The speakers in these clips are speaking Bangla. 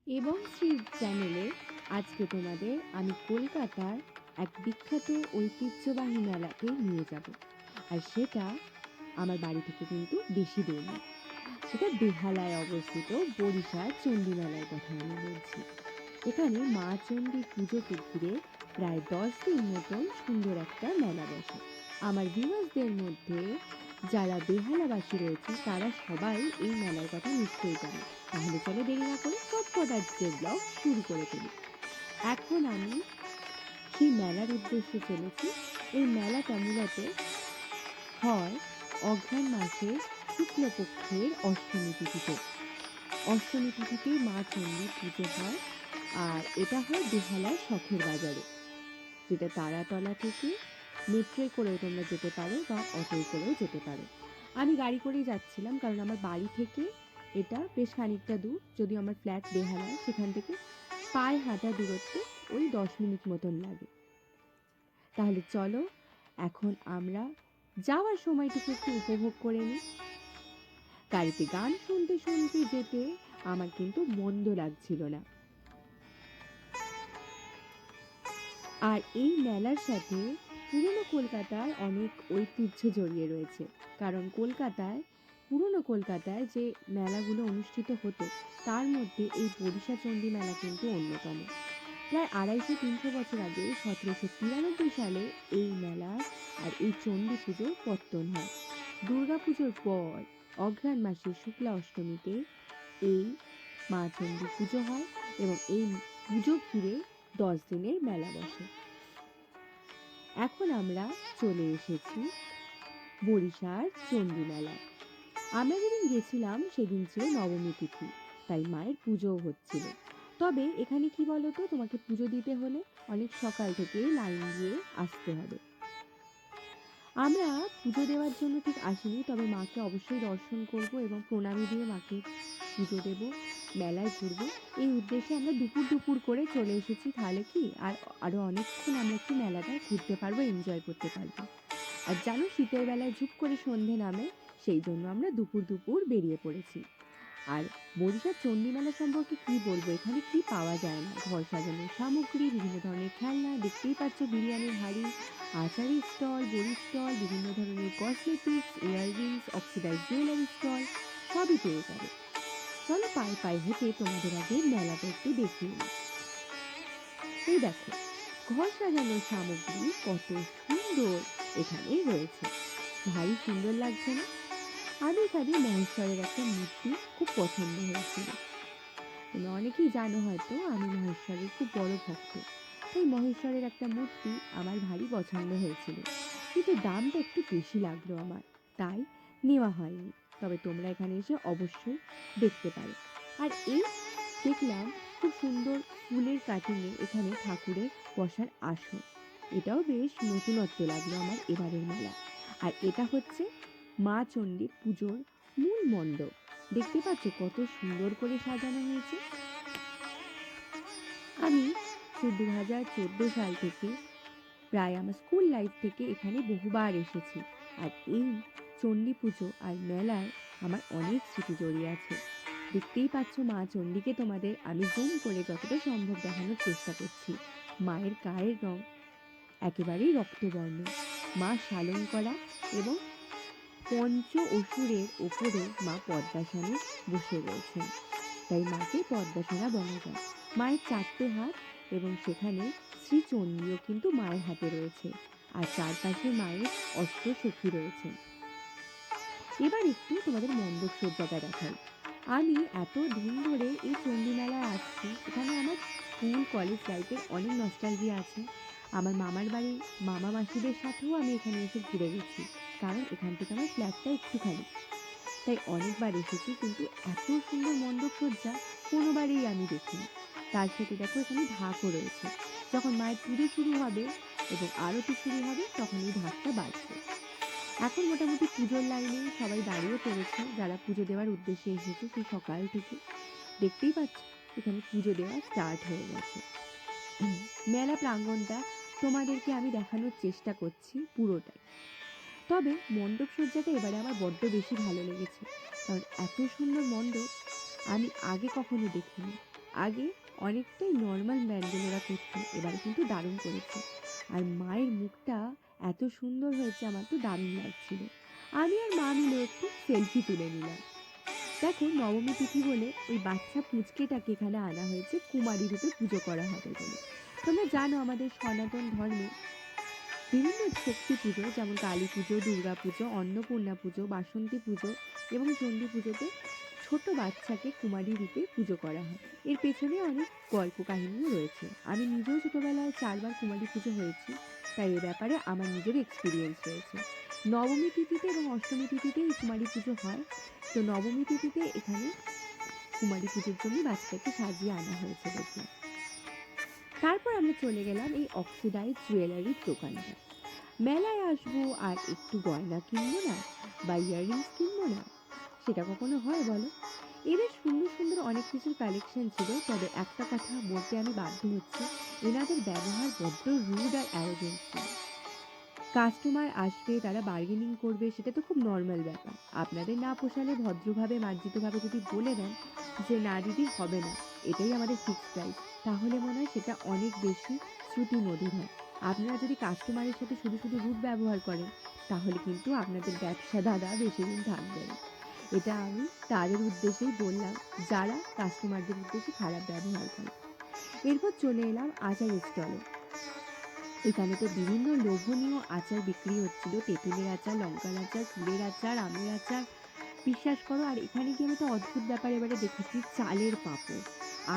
এবং শ্রী চ্যানেলে আজকে তোমাদের আমি কলকাতার এক বিখ্যাত ঐতিহ্যবাহী মেলাতে নিয়ে যাব। আর সেটা আমার বাড়ি থেকে কিন্তু বেশি দূর না, সেটা বেহালায় অবস্থিত বরিশার চণ্ডী মেলার কথা আমি বলছি। এখানে মা চণ্ডীর পুজোকে ঘিরে প্রায় 10 দিন মতন সুন্দর একটা মেলা বসে। আমার ভিউয়ার্সদের মধ্যে যারা বেহালাবাসী রয়েছে তারা সবাই এই মেলার কথা নিশ্চয়ই জানে। তাহলে চলো দেরি না করে চটপট আজকের ব্লগ শুরু করে ফেলি। এখন আমি সেই মেলার উদ্দেশ্যে চলেছি। এই মেলাটা মূলত হয় অঘ্রাণ মাসের শুক্লপক্ষের অষ্টমী তিথিতে। অষ্টমী তিথিতে মা চণ্ডীর পুজো হয়। আর এটা হয় বেহালার শখের বাজারে, যেটা তারাতলা থেকে মেট্রোয় করেও তোমরা যেতে পারো বা অটোয় করেও যেতে পারো। আমি গাড়ি করেই যাচ্ছিলাম, কারণ আমার বাড়ি থেকে এটা বেশ খানিকটা দূর। যদিও আমার ফ্ল্যাট বেহালায়, সেখান থেকে পায়ে হাঁটা দূরত্বে ওই 10 মিনিট মতন লাগে। তাহলে চলো এখন আমরা যাওয়ার সময়টুকু একটু উপভোগ করে নিই। গাড়িতে গান শুনতে শুনতে যেতে আমার কিন্তু মন্দ লাগছিল না। আর এই মেলার সাথে পুরনো কলকাতার অনেক ঐতিহ্য জড়িয়ে রয়েছে। কারণ পুরনো কলকাতায় যে মেলাগুলো অনুষ্ঠিত হতো তার মধ্যে এই বরিশা চণ্ডী মেলা কিন্তু অন্যতম। প্রায় 250-300 বছর আগে 1793 সালে এই মেলা আর এই চণ্ডী পুজোর পত্তন হয়। দুর্গাপুজোর পর অঘ্রাণ মাসের শুক্লা অষ্টমীতে এই মা চণ্ডী পুজো হয় এবং এই পুজো ঘিরে 10 দিনের মেলা বসে। এখন আমরা চলে এসেছি বরিশার চণ্ডী মেলায়। আমরা যেদিন গেছিলাম সেদিন ছিল নবমী তিথি, তাই মায়ের পুজোও হচ্ছিল। তবে এখানে কি বলতো, তোমাকে পুজো দিতে হলে অনেক সকাল থেকে লাইন দিয়ে আসতে হবে। আমরা পুজো দেওয়ার জন্য ঠিক আসিনি, তবে মাকে অবশ্যই দর্শন করব এবং প্রণামী দিয়ে মাকে পুজো দেব, মেলায় ঘুরবো, এই উদ্দেশ্যে আমরা দুপুর দুপুর করে চলে এসেছি। তাহলে কি আরো অনেকক্ষণ আমরা একটু মেলাটা ঘুরতে পারবো, এনজয় করতে পারবো। আর জানো, শীতের বেলায় ঝুপ করে সন্ধে নামে, সেই জন্য আমরা দুপুর দুপুর বেরিয়ে পড়েছি। আর বরিশার চণ্ডী মেলা সম্পর্কে কি বলবো, এখানে কি পাওয়া যায় না! ঘর সাজানোর সামগ্রী, বিভিন্ন ধরনের খেলনা, দেখতেই পাচ্ছ বিরিয়ানির হাঁড়ি, আচারের স্টল, বড়ির স্টল, বিভিন্ন ধরনের cosmetics, earrings, oxidise jewellery stall, সবই পেয়ে যাবে। চলো পায়ে পায়ে হেঁটে তোমাদের আগে মেলাটা একটু দেখিয়ে নিই। এই দেখো, ঘর সাজানোর সামগ্রী কত সুন্দর এখানে রয়েছে, ভারী সুন্দর লাগছে না? আমি এখানে মহেশ্বরের একটা মূর্তি খুব পছন্দ হয়েছিল। তোমরা অনেকেই জানো হয়তো আমি মহেশ্বরের খুব বড় ভক্ত, তাই মহেশ্বরের একটা মূর্তি আমার ভারী পছন্দ হয়েছিল। কিন্তু দামটা একটু বেশি লাগলো আমার, তাই নেওয়া হয়নি। তবে তোমরা এখানে এসে অবশ্যই দেখতে পারো। আর এই দেখলাম খুব সুন্দর ফুলের কাটিংয়ে এখানে ঠাকুরের বসার আসন, এটাও বেশ নতুনত্ব লাগলো আমার এবারের মেলা। আর এটা হচ্ছে মা চণ্ডীর পুজোর মূল মণ্ডপ। দেখতে পাচ্ছ কত সুন্দর করে সাজানো হয়েছে। আমি সেই 2014 সাল থেকে, প্রায় আমার স্কুল লাইফ থেকে এখানে বহুবার এসেছি। আর এই চণ্ডী পুজো আর মেলায় আমার অনেক স্মৃতি জড়িয়ে আছে। দেখতেই পাচ্ছ মা চণ্ডীকে তোমাদের আমি জুম করে যতটা সম্ভব দেখানোর চেষ্টা করছি। মায়ের গায়ের রং একেবারেই রক্তবর্ণ, মা শালঙ্করা এবং পঞ্চ অসুরের ওপরে মা পদ্মাসনে বসে রয়েছেন, তাই মাকে পদ্মাসনা বলা যায়। মায়ের 4টে হাত এবং সেখানে শ্রীচণ্ডীও কিন্তু মায়ের হাতে রয়েছে, আর চারপাশে মায়ের অষ্টসখী রয়েছেন। এবার একটু তোমাদের মণ্ডপ সজ্জাটা দেখাই। আমি এত দিন ধরে এই চণ্ডী মেলায় আসছি, এখানে আমার স্কুল কলেজ লাইফের অনেক নস্টালজিয়া আছে। আমার মামার বাড়ির মামা মাসিদের সাথেও আমি এখানে এসে ঘুরে গেছি, কারণ এখান থেকে আমার ফ্ল্যাটটা একটুখানি, তাই অনেকবার এসেছি। কিন্তু এত সুন্দর মণ্ডপ সজ্জা কোনোবারেই আমি দেখিনি। তার সাথে দেখো এখানে ঢাকও রয়েছে, যখন মায়ের পুজো শুরু হবে এবং আরতি শুরু হবে তখন এই ঢাকটা বাজবে। এখন মোটামুটি পুজোর লাইনে সবাই দাঁড়িয়ে পড়েছে, যারা পুজো দেওয়ার উদ্দেশ্যে এসেছে সেই সকাল থেকে। দেখতেই পাচ্ছ এখানে পুজো দেওয়া স্টার্ট হয়ে গেছে। মেলা প্রাঙ্গণটা তোমাদেরকে আমি দেখানোর চেষ্টা করছি পুরোটাই। তবে মণ্ডপ সজ্জাটা এবারে আমার বড্ড বেশি ভালো লেগেছে, কারণ এত সুন্দর মণ্ডপ আমি আগে কখনো দেখিনি। আগে অনেকটাই নর্মাল ব্যান্ডেল ওরা করতো, এবারে কিন্তু দারুণ করেছে। আর মায়ের মুখটা এত সুন্দর হয়েছে, আমার তো দারুণ লাগছিল। আমি আর মা মিলে একটু সেলফি তুলে নিলাম। দেখো, নবমী তিথি বলে ওই বাচ্চা পুঁচকেটাকে এখানে আনা হয়েছে কুমারী রূপে পুজো করা হবে বলে। তোমরা জানো আমাদের সনাতন ধর্মে বিভিন্ন শক্তি পুজো যেমন কালী পুজো, দুর্গা পুজো, অন্নপূর্ণা পুজো, বাসন্তী পুজো এবং চণ্ডী পুজোতে ছোট বাচ্চাকে কুমারী রূপে পুজো করা হয়। এর পেছনে অনেক গল্প কাহিনীও রয়েছে। আমি নিজেও ছোটবেলায় 4বার কুমারী পুজো হয়েছি, তাই এ ব্যাপারে আমার নিজের এক্সপিরিয়েন্স রয়েছে। নবমী তিথিতে এবং অষ্টমী তিথিতে এই কুমারী পুজো হয়। তো নবমী তিথিতে এখানে কুমারী পুজোর জন্য বাচ্চাটাকে সাজিয়ে আনা হয়েছে দেখলাম। তারপর আমরা চলে গেলাম এই অক্সিডাইজ জুয়েলারির দোকানটা। মেলায় আসবো আর একটু গয়না কিনবো না, বা ইয়াররিংস কিনবো না? সেটা কখনো হয় বলো? এদের সুন্দর সুন্দর অনেক কিছুর কালেকশন ছিল, তবে একটা কথা বলতে আমি বাধ্য হচ্ছি, এনাদের ব্যবহার বড্ড রুড আর অ্যারোগেন্ট ছিল। কাস্টমার আসবে, তারা বার্গেনিং করবে, সেটা তো খুব নর্মাল ব্যাপার। আপনাদের না পোষালে ভদ্রভাবে মার্জিতভাবে যদি বলে দেন যে না দিদি হবে না, এটাই আমাদের ফিক্সড প্রাইস, তাহলে মনে হয় সেটা অনেক বেশি শ্রুতিমধুর হয়। আপনারা যদি কাস্টমারের সাথে শুধু শুধু রুড ব্যবহার করেন, তাহলে কিন্তু আপনাদের ব্যবসা দাদা বেশি দিন থাকবে না। এটা আমি তাদের উদ্দেশ্যেই বললাম যারা কাস্টমারদের উদ্দেশ্যে খারাপ ব্যবহার করে। এরপর চলে এলাম আচারের স্টলে। এখানে তো বিভিন্ন লোভনীয় আচার বিক্রি হচ্ছিল, তেঁতুলের আচার, লঙ্কার আচার, কুলের আচার, আমের আচার। বিশ্বাস করো, আর এখানে গিয়ে আমি একটা অদ্ভুত ব্যাপার এবারে দেখেছি, চালের পাঁপড়।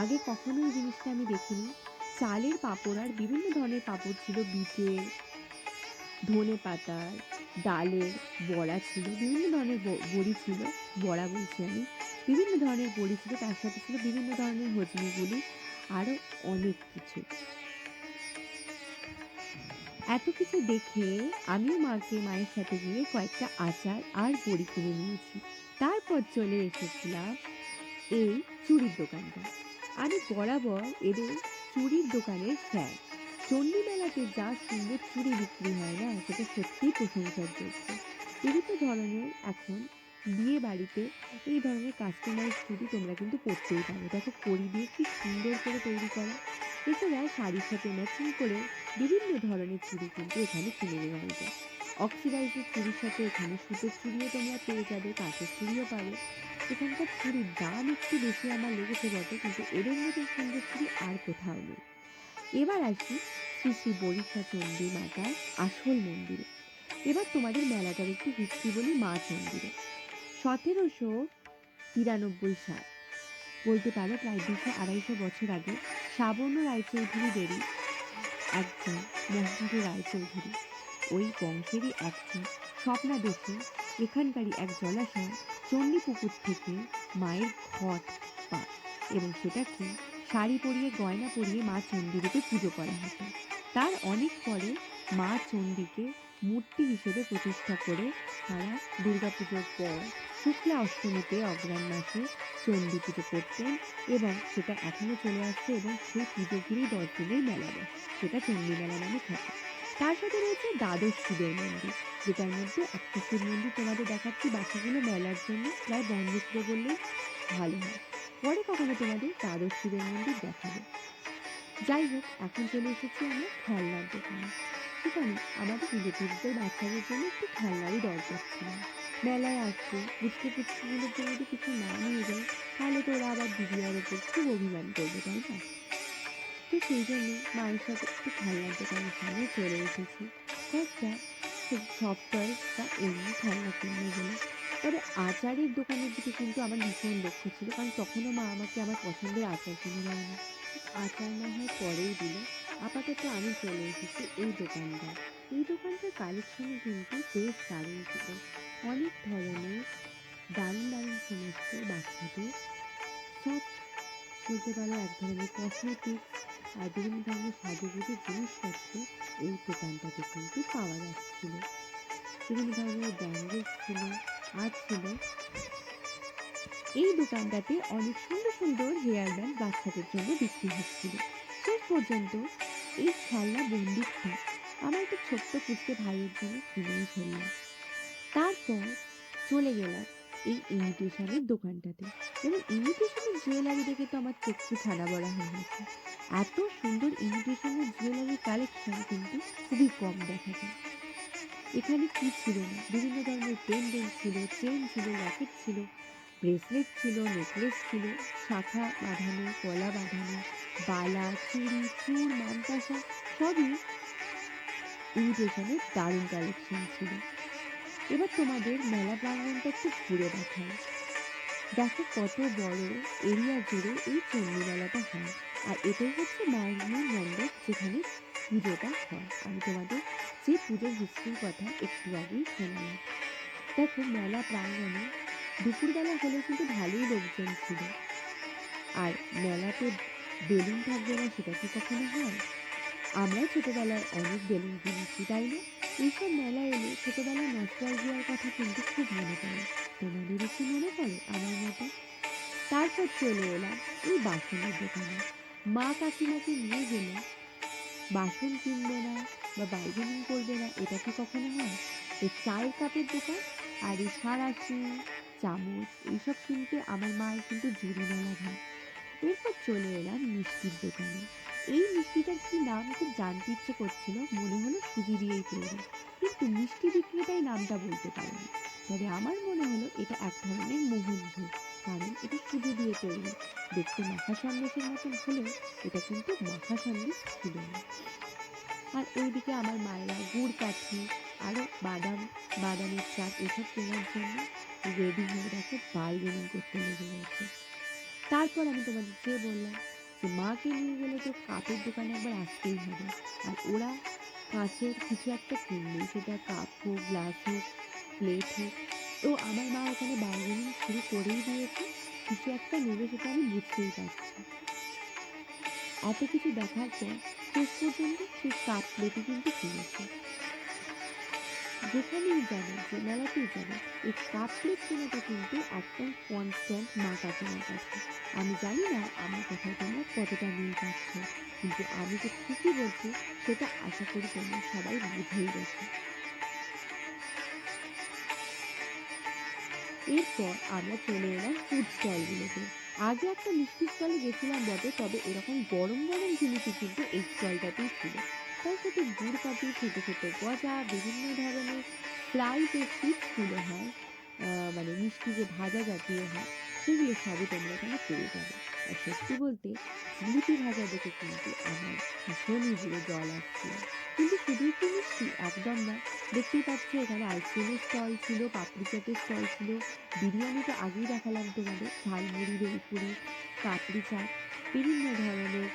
আগে কখনো এই জিনিসটা আমি দেখিনি। চালের পাঁপড় আর বিভিন্ন ধরনের পাঁপড় ছিল, বিটের, ধনে পাতার, ডালের বড়া ছিল, বিভিন্ন ধরনের বড়ি ছিল, বড়া বলছি আমি, বিভিন্ন ধরনের বড়ি ছিল, তার সাথে ছিল বিভিন্ন ধরনের হজমিগুলি, আরও অনেক কিছু। এত কিছু দেখে আমিও মায়ের সাথে গিয়ে কয়েকটা আচার আর বড়ি কিনে নিয়েছি। তারপর চলে এসেছিলাম এই চুড়ির দোকানটা। আমি বরাবর এদের চুড়ির দোকানের ফ্যান। চণ্ডী মেলাতে যা সুন্দর চুড়ি বিক্রি হয় না, সেটা সত্যিই প্রশংসার যোগ্য। বিভিন্ন ধরনের এখন বিয়ে বাড়িতে এই ধরনের কাস্টমাইজ চুড়ি তোমরা কিন্তু পরতেই পারো। দেখো কড়ি দিয়ে কি সুন্দর করে তৈরি করা। এছাড়া শাড়ির সাথে ম্যাচিং করে বিভিন্ন ধরনের চুড়ি কিন্তু এখানে কিনে নেওয়া যায়। অক্সিডাইজের চুড়ির সাথে এখানে সুতোর চুড়িও তোমরা পেয়ে যাবে, কাঁচের চুড়িও পাবে। এখানকার চুড়ির দাম একটু বেশি আমার লেগেছে বটে, কিন্তু এদের মতো সুন্দর চুড়ি আর কোথাও নেই। এবার আসি শ্রী শ্রী বরিশা চণ্ডী মাতার আসল মন্দিরে। এবার তোমাদের মেলাটার একটু হিস্ট্রি বলি মা চণ্ডীরে। 1793 সাল, বলতে পারো প্রায় 200-250 বছর আগে, সাবর্ণ রায়চৌধুরীদেরই একজন, মহেন্দ্র রায়চৌধুরী, ওই বংশেরই একজন, স্বপ্নাদেশে এখানকারই এক জলাশয় চণ্ডীপুকুর থেকে মায়ের ঘট পায়, এবং সেটাকে শাড়ি পরিয়ে গয়না পরিয়ে মা চণ্ডী রূপে পুজো করা হতো। তার অনেক পরে মা চণ্ডীকে মূর্তি হিসেবে প্রতিষ্ঠা করে তারা দুর্গাপুজোর পর শুক্লা অষ্টমীতে অগ্রহায়ণ মাসে চণ্ডী পুজো করতেন, এবং সেটা এখনো চলে আসছে, এবং সেই পুজো ঘিরেই 10 দিনের মেলা বসে, সেটা চণ্ডী মেলা নামে খ্যাত। তার সাথে রয়েছে দ্বাদশ শিবের মন্দির, যেটার মধ্যে একটা শিব মন্দির তোমাদের দেখাচ্ছি, বাকিগুলো মেলার জন্য প্রায় বন্ধ ছিল বললেই ভালো হয়। পরে কখনো তোমাদের দ্বাদশ শিবের মন্দির দেখাবো। যাই হোক, এখন চলে এসেছি আমরা খেলনার দোকানে। সেখানে আমাদের রিলেটিভসদের বাচ্চাদের জন্য একটু খেলনারই দরকার ছিল। মেলায় আসছে, পুচকে পুচকিগুলোর জন্য যদি কিছু না নিয়ে যায়, তাহলে তো ওরা আবার দিদিয়ার ওপর খুব অভিমান করবে, তাই না? তো সেই জন্য মায়ের সাথে একটু খেলনার দোকানের সামনে চলে এসেছি, কয়েকটা সফট টয়েস বা এমনি খেলনা কিনবো বলে। তবে আচারের দোকানের দিকে কিন্তু আমার ভীষণ লক্ষ্য ছিল, কারণ তখনও মা আমাকে আমার পছন্দের আচার কিনে দেয়নি। আচার না হয় পরেই দিল। আপাতত আমি চলে এসেছি এই দোকানটায়। এই দোকানটার কালেকশনও কিন্তু বেশ দারুণ ছিল। অনেক ধরনের দারুণ দারুণ সমস্ত বাচ্চাদের সফট, বলতে পারো এক ধরনের কসমেটিক্স আর বিভিন্ন ধরনের সাজুগুজুর জিনিসপত্র এই দোকানটাতে কিন্তু পাওয়া যাচ্ছিল। বিভিন্ন ধরনের ব্যাঙ্গলস ছিল, আর ছিল এই দোকানটাতে অনেক সুন্দর সুন্দর হেয়ার ব্যান্ড বাচ্চাদের জন্য বিক্রি হচ্ছিল। শেষ পর্যন্ত এই খেলনা বন্দুকটি আমার একটা ছোট্ট পুচকে ভাইয়ের জন্য কিনেই ফেললাম। তারপর চলে গেলাম এই ইমিটেশনের দোকানটাতে। এবং ইমিটেশনের জুয়েলারি দেখে তো আমার চক্ষু ছানা বড়া হয়ে গেছে। এত সুন্দর ইমিটেশনের জুয়েলারি কালেকশন কিন্তু খুবই কম দেখা যায়। এখানে কি ছিল না, বিভিন্ন ধরনের পেন্ডেন্ট ছিল, চেন ছিল, লকেট ছিল, ব্রেসলেট ছিল, নেকলেস ছিল, শাখা বাঁধানো, কলা বাঁধানো, বালা, চুড়ি, চূড়, মানতাসা সবই ইমিটেশনের দারুণ কালেকশন ছিল। এবার তোমাদের মেলা প্রাঙ্গণটা একটু ঘুরে দেখাই। দেখো কত বড় এরিয়া জুড়ে এই চণ্ডী মেলাটা হয়। আর এটাই হচ্ছে মায়ের মূল মণ্ডপ, যেখানে পুজোটা হয়। আমি তোমাদের যে পুজোর হিস্ট্রির কথা একটু আগেই শোনালাম। দেখো মেলা প্রাঙ্গণে দুপুরবেলা হলেও কিন্তু ভালোই লোকজন ছিল। আর মেলাতে বেলুন থাকবে না সেটা কি কখনো হয়? আমরাও ছোটবেলায় অনেক বেলুন কিনেছি, তাই না? এইসব মেলা এলে ছোটবেলার নস্টালজিয়ার কথা কিন্তু খুব মনে পড়ে। তোমাদেরও কি মনে পড়ে আমার মতো? তারপর চলে এলাম এই বাসনের দোকানে। মা কাকিমাকে নিয়ে গেলে বাসন কিনবে না বা বার্গেনিং করবে না, এটা কি কখনো হয়? এই চায়ের কাপের দোকান আর এই সাঁড়াশি, চামচ এইসব কিনতে আমার মায়ের কিন্তু জুড়ি মেলা ভার। এরপর চলে এলাম মিষ্টির দোকানে। এই মিষ্টিটার কি নাম খুব জানতে ইচ্ছে করছিল, মনে হলো সুজি দিয়েই তৈরি, কিন্তু মিষ্টি বিক্রেতাই নামটা বলতে পারেনি। তবে আমার মনে হলো এটা এক ধরনের মোহনভোগ, কারণ এটা সুজি দিয়ে তৈরি। দেখতে মাখা সন্দেশের মতন হলেও এটা কিন্তু মাখা সন্দেশ ছিল না। আর ওইদিকে আমার মায়েরা গুড় কাঠি, আরো বাদাম, বাদামের চাট এসব কেনার জন্য রেডি হয়ে দেখো বার্গেনিং করতে লেগে গেছে। তারপর আমি তোমাদের যে বললাম যে মাকে নিয়ে গেলে তো কাপের দোকানে একবার আসতেই হবে। আর ওরা কাঁচের কিছু একটা কিনবেই, সেটা কাপ হোক, গ্লাস হোক, প্লেট হোক। তো আমার মা ওখানে বার্গেনিং শুরু করেই দিয়েছে। কিছু একটা নেবে সেটা আমি বুঝতেই পারছি। এত কিছু দেখার পর শেষ পর্যন্ত সেই কাপ প্লেটই কিন্তু কিনেছে। যেখানেই যাবে, যে মেলাতেই যাবে, এই কাপ প্লেট কেনাটা কিন্তু একদম কনস্ট্যান্ট মা কাকিমার কাছে। আমি জানি না আমার কথায় তোমরা কতটা মিল পাচ্ছ, কিন্তু আমি যে ঠিকই বলছি সেটা আশা করি তোমরা সবাই বুঝেই গেছো। এরপর আমরা চলে এলাম ফুড স্টলগুলোতে। আগে একটা মিষ্টি স্টলে গেছিলাম বটে, তবে এরকম গরম গরম জিনিসই কিন্তু এই স্টলটাতেই ছিল। তার সাথে গুড় কাঠি, ছোট ছোট গজা, বিভিন্ন ধরনের ফ্রাই যে চিপসগুলো হয়, মানে মিষ্টি যে ভাজা জাতীয় হয়, সেগুলো সবই তোমরা এখানে পেয়ে যাবে। আর সত্যি বলতে জিলিপি ভাজা দেখে কিন্তু আমার ভীষণই জিভে জল আসছিল। কিন্তু শুধুই কি মিষ্টি? একদম না। দেখতেই পাচ্ছ এখানে আইসক্রিমের স্টল ছিল, পাপড়ি চাটের স্টল ছিল, বিরিয়ানি তো আগেই দেখালাম তোমাদের, ঝালমুড়ি, ভেলপুরি, পাপড়ি চাট, বিভিন্ন ধরনের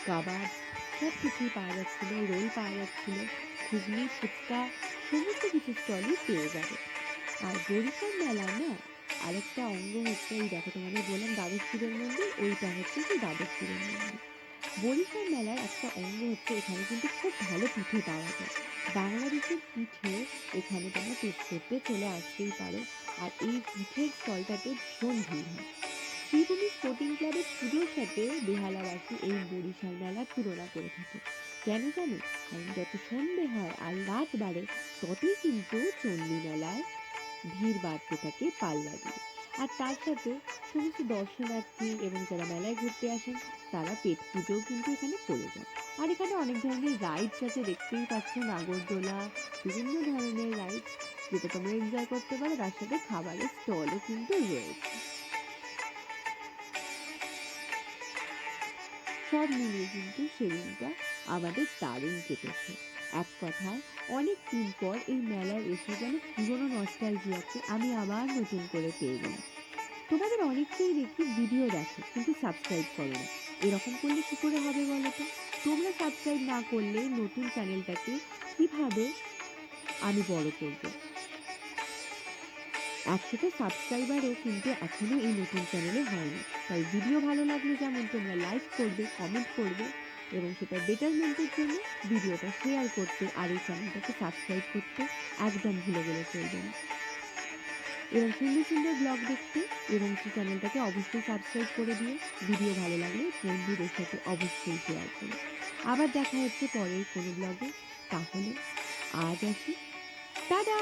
কাবাব, সব কিছুই পাওয়া যাচ্ছিল, রোল পাওয়া যাচ্ছিল, ঘুগনি, ফুচকা, সমস্ত কিছু স্টলই পেয়ে যাবে। আর বরিশাল মেলার না আরেকটা অঙ্গ হচ্ছে, এই দেখো তোমাদের বললাম দ্বাদশ শিবের মন্দির, ওইটা হচ্ছে সেই দ্বাদশ শিবের মন্দির। বরিশাল মেলার একটা অঙ্গ হচ্ছে এখানে কিন্তু খুব ভালো পিঠে পাওয়া যায়। বাংলাদেশের পিঠে এখানে তোমরা টেস্ট করতে চলে আসতেই পারো। আর এই পিঠের স্টলটাতে ভীষণ ভিড় হয়। শ্রীভূমি স্পোর্টিং ক্লাবের পুজোর সাথে বেহালাবাসী এই বরিশাল মেলার তুলনা করে থাকে। কেন জানো? কারণ যত সন্ধে হয় আর রাত বাড়ে, ততই কিন্তু চণ্ডী মেলায় ভিড় বাড়তে থাকে পাল্লা দিয়ে। আর তার সাথে সমস্ত দর্শনার্থী এবং যারা মেলায় ঘুরতে আসেন, তারা পেট পুজোও কিন্তু এখানে করে যান। আর এখানে অনেক ধরনের রাইডস আছে, দেখতেই পাচ্ছ, নাগরদোলা, বিভিন্ন ধরনের রাইডস, যেটা তোমরা এনজয় করতে পারো। তার সাথে খাবারের স্টলও কিন্তু রয়েছে। সব মিলিয়ে কিন্তু সেদিনটা আমাদের দারুণ কেটেছে। এক কথায় অনেক দিন পর এই মেলায় এসে যেন পুরনো নস্টালজিয়াকে আমি আবার নতুন করে পেয়ে গেলাম। তোমাদের অনেককেই দেখি ভিডিও দেখো কিন্তু সাবস্ক্রাইব করো না। এরকম করলে কি করে হবে বলো তো? তোমরা সাবস্ক্রাইব না করলে নতুন চ্যানেলটাকে কিভাবে আমি বড় করব? ১০০টা সাবস্ক্রাইবারও কিন্তু এখনো এই নতুন চ্যানেলে হয়নি। তাই ভিডিও ভালো লাগলে যেমন তোমরা লাইক করবে, কমেন্ট করবে, এবং সেটার বেটারমেন্টের জন্য ভিডিওটা শেয়ার করতে আর এই চ্যানেলটাকে সাবস্ক্রাইব করতে একদম ভুলে গেলে চলবে না। এবং সুন্দর সুন্দর ব্লগ দেখতে এবং সেই চ্যানেলটাকে অবশ্যই সাবস্ক্রাইব করে দিও। ভিডিও ভালো লাগলে বন্ধুদের সাথে অবশ্যই শেয়ার করো। আবার দেখা হচ্ছে পরের কোনো ব্লগে। তাহলে আজ আসি। টাটা!